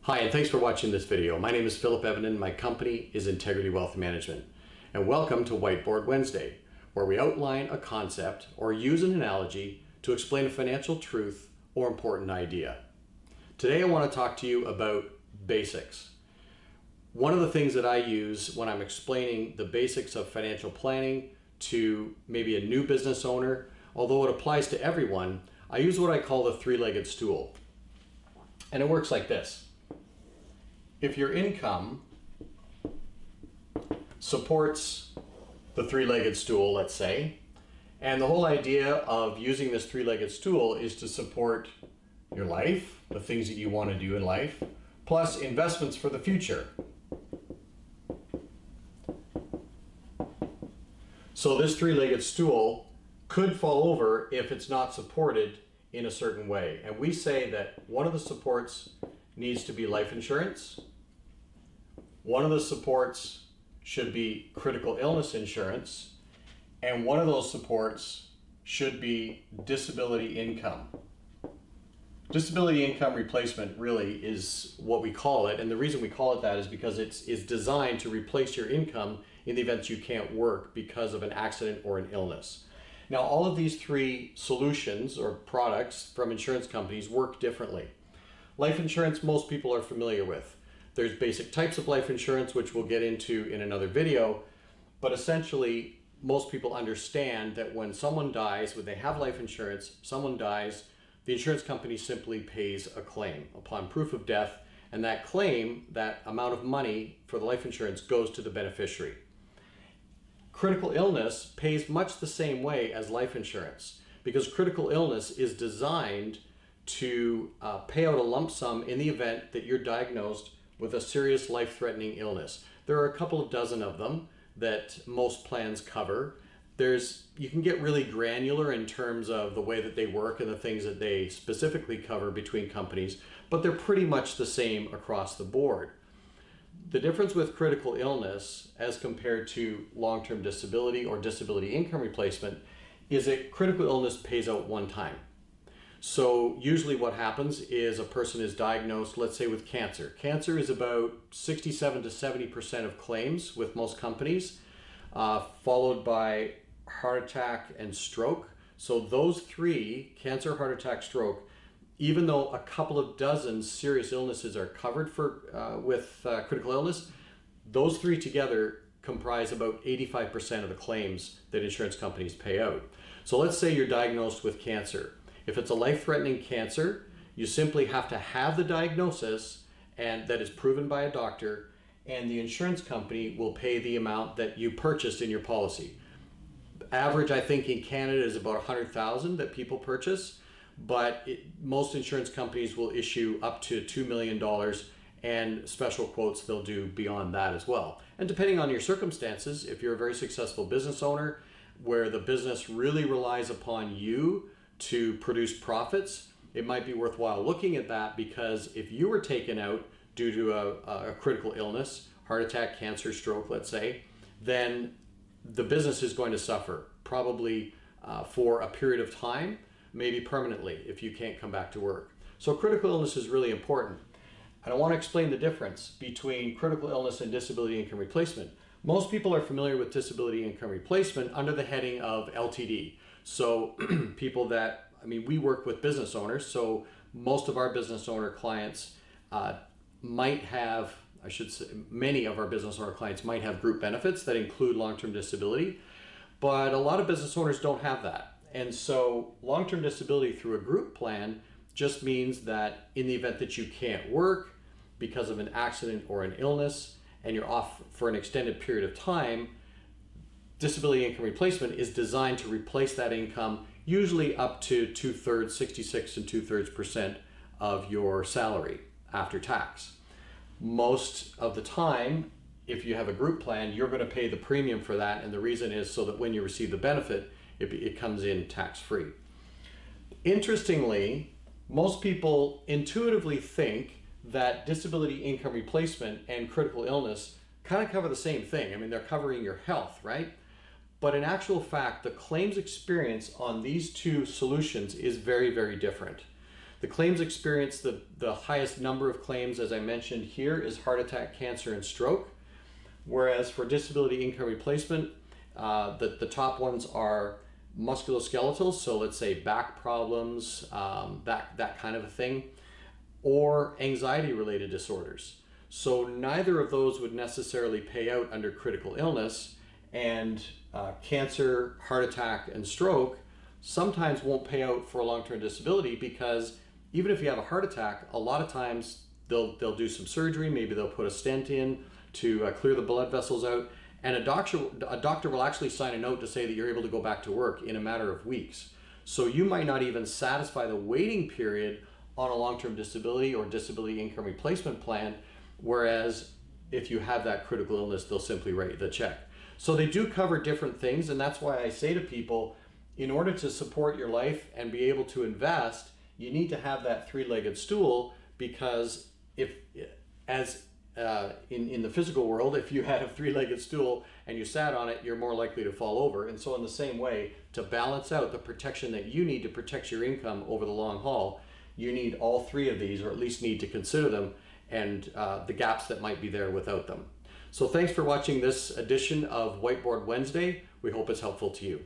Hi, and thanks for watching this video. My name is Philip Evanen. My company is Integrity Wealth Management. And welcome to Whiteboard Wednesday, where we outline a concept or use an analogy to explain a financial truth or important idea. Today I want to talk to you about basics. One of the things that I use when I'm explaining the basics of financial planning to maybe a new business owner, although it applies to everyone, I use what I call the three-legged stool. And it works like this. If your income supports the three-legged stool, let's say, and the whole idea of using this three-legged stool is to support your life, the things that you want to do in life, plus investments for the future. So this three-legged stool could fall over if it's not supported in a certain way. And we say that one of the supports needs to be life insurance. One of the supports should be critical illness insurance. And one of those supports should be disability income. Disability income replacement really is what we call it. And the reason we call it that is because it's designed to replace your income in the event you can't work because of an accident or an illness. Now, all of these three solutions or products from insurance companies work differently. Life insurance, most people are familiar with. There's basic types of life insurance, which we'll get into in another video, but essentially most people understand that when someone dies, when they have life insurance, someone dies, the insurance company simply pays a claim upon proof of death, and that claim, that amount of money for the life insurance, goes to the beneficiary. Critical illness pays much the same way as life insurance because critical illness is designed to pay out a lump sum in the event that you're diagnosed with a serious life-threatening illness. There are a couple of dozen of them that most plans cover. You can get really granular in terms of the way that they work and the things that they specifically cover between companies, but they're pretty much the same across the board. The difference with critical illness as compared to long-term disability or disability income replacement is that critical illness pays out one time. So usually what happens is a person is diagnosed, let's say, with cancer. Cancer is about 67 to 70% of claims with most companies, followed by heart attack and stroke. So those three, cancer, heart attack, stroke, even though a couple of dozen serious illnesses are covered with critical illness, those three together comprise about 85% of the claims that insurance companies pay out. So let's say you're diagnosed with cancer. If it's a life-threatening cancer, you simply have to have the diagnosis and that is proven by a doctor, and the insurance company will pay the amount that you purchased in your policy. Average, I think, in Canada is about $100,000 that people purchase. But most insurance companies will issue up to $2 million, and special quotes they'll do beyond that as well. And depending on your circumstances, if you're a very successful business owner where the business really relies upon you to produce profits, it might be worthwhile looking at that, because if you were taken out due to a critical illness, heart attack, cancer, stroke, let's say, then the business is going to suffer probably for a period of time, maybe permanently if you can't come back to work. So critical illness is really important. And I want to explain the difference between critical illness and disability income replacement. Most people are familiar with disability income replacement under the heading of LTD. So people that, we work with business owners, so most of our business owner clients might have, many of our business owner clients might have group benefits that include long-term disability, but a lot of business owners don't have that. And so long-term disability through a group plan just means that in the event that you can't work because of an accident or an illness and you're off for an extended period of time, disability income replacement is designed to replace that income, usually up to 2/3, 66 and 2/3% of your salary after tax. Most of the time, if you have a group plan, you're going to pay the premium for that, and the reason is so that when you receive the benefit, it comes in tax-free. Interestingly, most people intuitively think that disability income replacement and critical illness kind of cover the same thing. They're covering your health, right? But in actual fact, the claims experience on these two solutions is very, very different. The claims experience, the highest number of claims, as I mentioned here, is heart attack, cancer, and stroke. Whereas for disability income replacement, the top ones are musculoskeletal, so let's say back problems, that kind of a thing, or anxiety-related disorders. So neither of those would necessarily pay out under critical illness, and cancer, heart attack, and stroke sometimes won't pay out for a long-term disability, because even if you have a heart attack, a lot of times they'll do some surgery, maybe they'll put a stent in to clear the blood vessels out, and a doctor will actually sign a note to say that you're able to go back to work in a matter of weeks. So you might not even satisfy the waiting period on a long-term disability or disability income replacement plan, whereas if you have that critical illness, they'll simply write you the check. So they do cover different things, and that's why I say to people, in order to support your life and be able to invest, you need to have that three-legged stool, because if, in the physical world, if you had a three-legged stool and you sat on it, you're more likely to fall over. And so in the same way, to balance out the protection that you need to protect your income over the long haul, you need all three of these, or at least need to consider them, and the gaps that might be there without them. So thanks for watching this edition of Whiteboard Wednesday. We hope it's helpful to you.